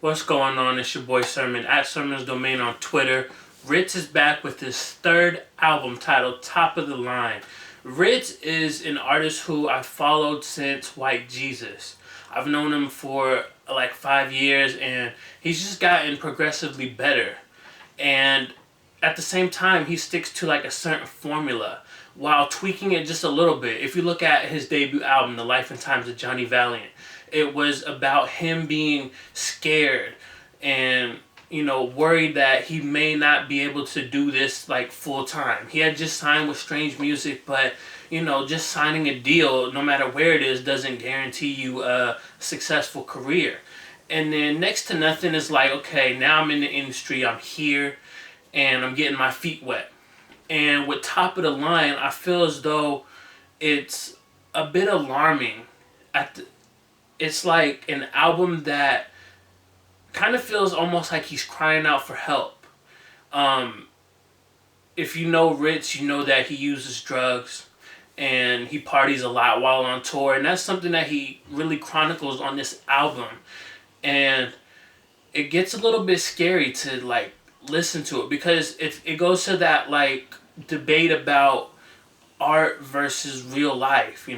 What's going on? It's your boy Sermon at Sermon's Domain on Twitter. Rittz is back with his third album titled Top of the Line. Rittz is an artist who I've followed since White Jesus. I've known him for like 5 years and he's just gotten progressively better. And at the same time, he sticks to like a certain formula while tweaking it just a little bit. If you look at his debut album, The Life and Times of Johnny Valiant, it was about him being scared and worried that he may not be able to do this like full time. He had just signed with Strange Music, but just signing a deal, no matter where it is, doesn't guarantee you a successful career. And then Next to Nothing is like, okay, now I'm in the industry, I'm here, and I'm getting my feet wet. And with Top of the Line, I feel as though it's a bit alarming. It's like an album that kind of feels almost like he's crying out for help. Um, if you know Rittz, you know that he uses drugs and he parties a lot while on tour, and that's something that he really chronicles on this album. And it gets a little bit scary to like listen to it because it goes to that like debate about art versus real life.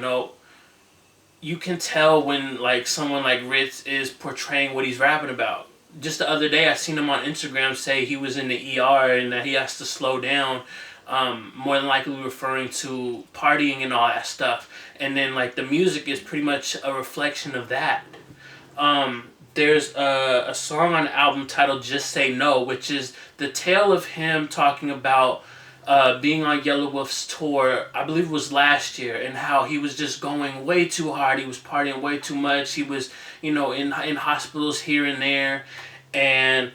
You can tell when like someone like Rittz is portraying what he's rapping about. Just the other day, I seen him on Instagram say he was in the ER and that he has to slow down. More than likely referring to partying and all that stuff. And then like the music is pretty much a reflection of that. There's a song on the album titled Just Say No, which is the tale of him talking about being on Yellow Wolf's tour, I believe it was last year, and how he was just going way too hard. He was partying way too much. He was, in hospitals here and there, and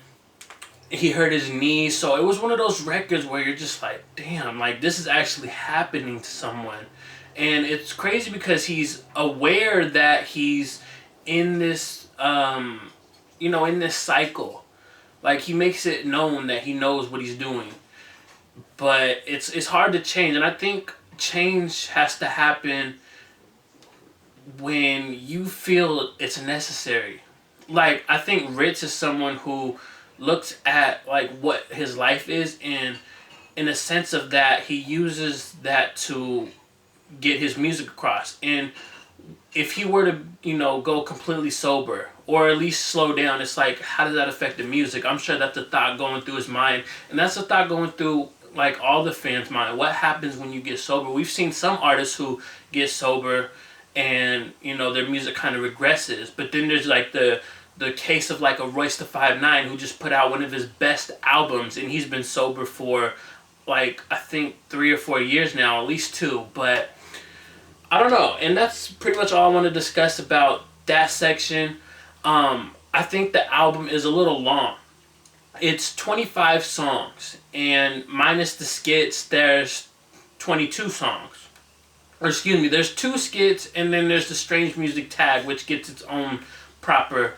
he hurt his knee. So it was one of those records where you're just like, damn, like this is actually happening to someone. And it's crazy because he's aware that he's in this, in this cycle. Like he makes it known that he knows what he's doing. But it's hard to change, and I think change has to happen when you feel it's necessary. Like I think Rittz is someone who looks at like what his life is, and in a sense of that, he uses that to get his music across. And if he were to go completely sober or at least slow down, it's like, how does that affect the music? I'm sure that's a thought going through his mind, and that's a thought going through like all the fans' mind. What happens when you get sober? We've seen some artists who get sober and their music kind of regresses, but then there's like the case of like a Royce the 5'9" who just put out one of his best albums, and he's been sober for like I think 3 or 4 years now, at least two. But I don't know, and that's pretty much all I want to discuss about that section. I think the album is a little long. It's 25 songs, and minus the skits, there's 22 songs. Or excuse me, there's 2 skits, and then there's the Strange Music tag, which gets its own proper,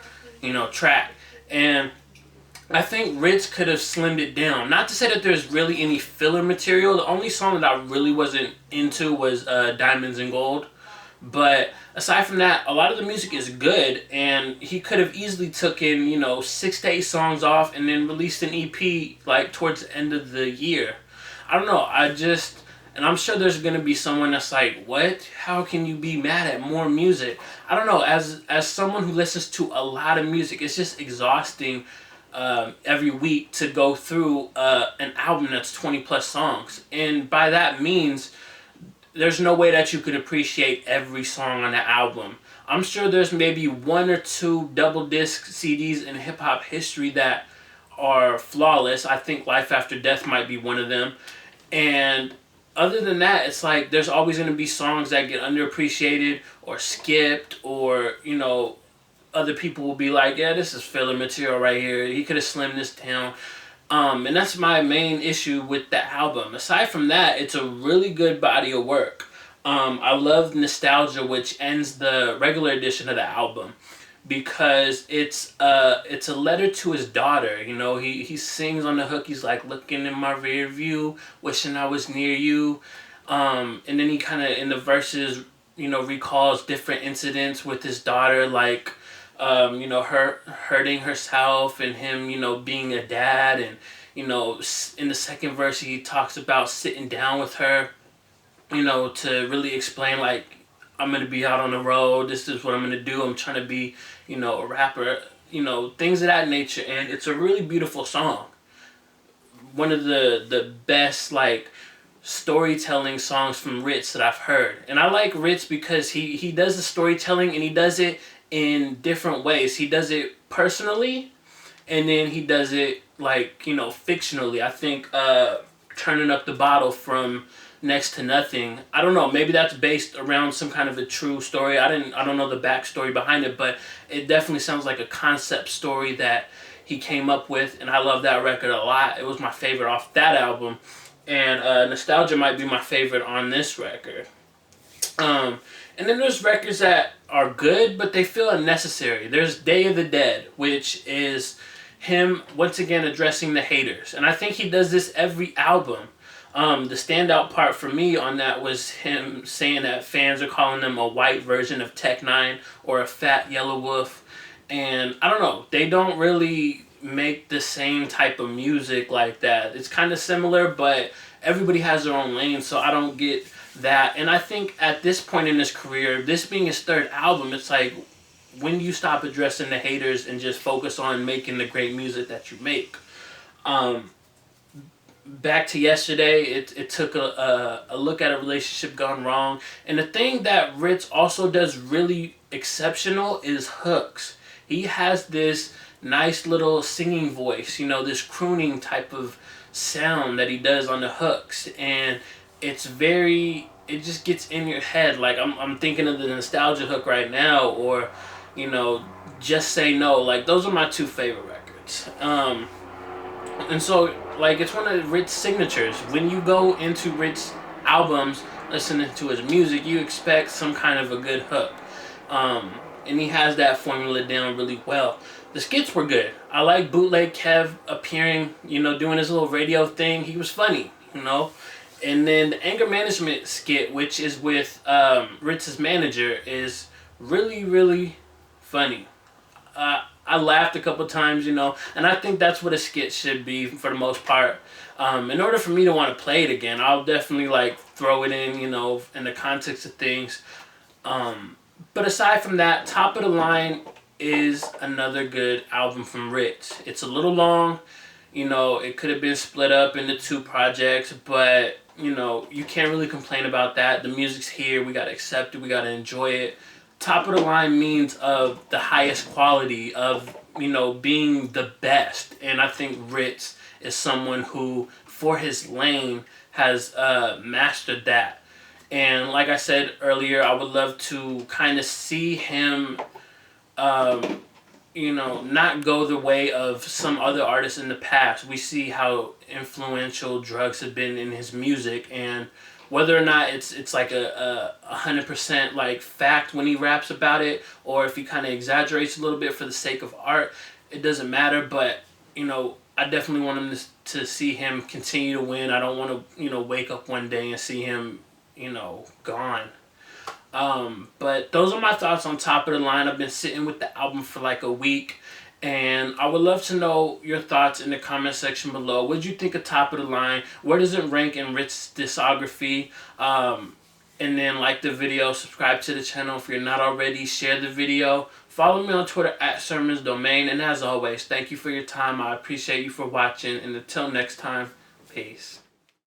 track. And I think Rittz could have slimmed it down. Not to say that there's really any filler material. The only song that I really wasn't into was Diamonds and Gold. But aside from that, a lot of the music is good, and he could have easily taken 6 to 8 songs off and then released an EP like towards the end of the year. I don't know. And I'm sure there's gonna be someone that's like, what? How can you be mad at more music? I don't know. As someone who listens to a lot of music, it's just exhausting every week to go through an album that's 20 plus songs, and by that means there's no way that you could appreciate every song on the album. I'm sure there's maybe 1 or 2 double disc CDs in hip hop history that are flawless. I think Life After Death might be one of them. And other than that, it's like there's always going to be songs that get underappreciated or skipped, or other people will be like, yeah, this is filler material right here. He could have slimmed this down. And that's my main issue with the album. Aside from that, it's a really good body of work. I love Nostalgia, which ends the regular edition of the album, because it's a letter to his daughter. He sings on the hook. He's like, looking in my rear view, wishing I was near you. And then he kind of in the verses, recalls different incidents with his daughter, like her hurting herself and him, being a dad. And, in the second verse, he talks about sitting down with her, to really explain, like, I'm going to be out on the road. This is what I'm going to do. I'm trying to be, a rapper, things of that nature. And it's a really beautiful song. One of the best, like, storytelling songs from Rittz that I've heard. And I like Rittz because he does the storytelling, and he does it in different ways. He does it personally, and then he does it, like, fictionally. I think Turning Up the Bottle from Next to Nothing, I don't know, maybe that's based around some kind of a true story. I don't know the backstory behind it, but it definitely sounds like a concept story that he came up with, and I love that record a lot. It was my favorite off that album. And Nostalgia might be my favorite on this record. And then there's records that are good, but they feel unnecessary. There's Day of the Dead, which is him once again addressing the haters. And I think he does this every album. The standout part for me on that was him saying that fans are calling him a white version of Tech Nine or a fat yellow wolf. And I don't know, they don't really make the same type of music like that. It's kind of similar, but everybody has their own lane, so I don't get that. And I think at this point in his career, this being his third album, it's like, when do you stop addressing the haters and just focus on making the great music that you make? Back to Yesterday, it took a look at a relationship gone wrong. And the thing that Rittz also does really exceptional is hooks. He has this nice little singing voice, this crooning type of sound that he does on the hooks. And it just gets in your head. Like, I'm thinking of the Nostalgia hook right now, or, Just Say No. Like, those are my two favorite records. And so, like, it's one of Ritz's signatures. When you go into Ritz's albums, listening to his music, you expect some kind of a good hook. And he has that formula down really well. The skits were good. I like Bootleg Kev appearing, doing his little radio thing. He was funny, And then the anger management skit, which is with Ritz's manager, is really, really funny. I laughed a couple times, and I think that's what a skit should be for the most part. In order for me to want to play it again, I'll definitely, like, throw it in, in the context of things. But aside from that, Top of the Line is another good album from Rittz. It's a little long, it could have been split up into two projects, but, you can't really complain about that. The music's here, we gotta accept it, we gotta enjoy it. Top of the line means of the highest quality, of, being the best. And I think Rittz is someone who, for his lane, has mastered that. And like I said earlier, I would love to kind of see him, not go the way of some other artists in the past. We see how influential drugs have been in his music, and whether or not it's like a 100% like fact when he raps about it, or if he kind of exaggerates a little bit for the sake of art, it doesn't matter. But I definitely want him to see him continue to win. I don't want to wake up one day and see him gone. But those are my thoughts on Top of the Line. I've been sitting with the album for like a week, and I would love to know your thoughts in the comment section below. What did you think of Top of the Line? Where does it rank in Ritz's discography? And then like the video, subscribe to the channel if you're not already, share the video. Follow me on Twitter @SermonsDomain. And as always, thank you for your time. I appreciate you for watching. And until next time, peace.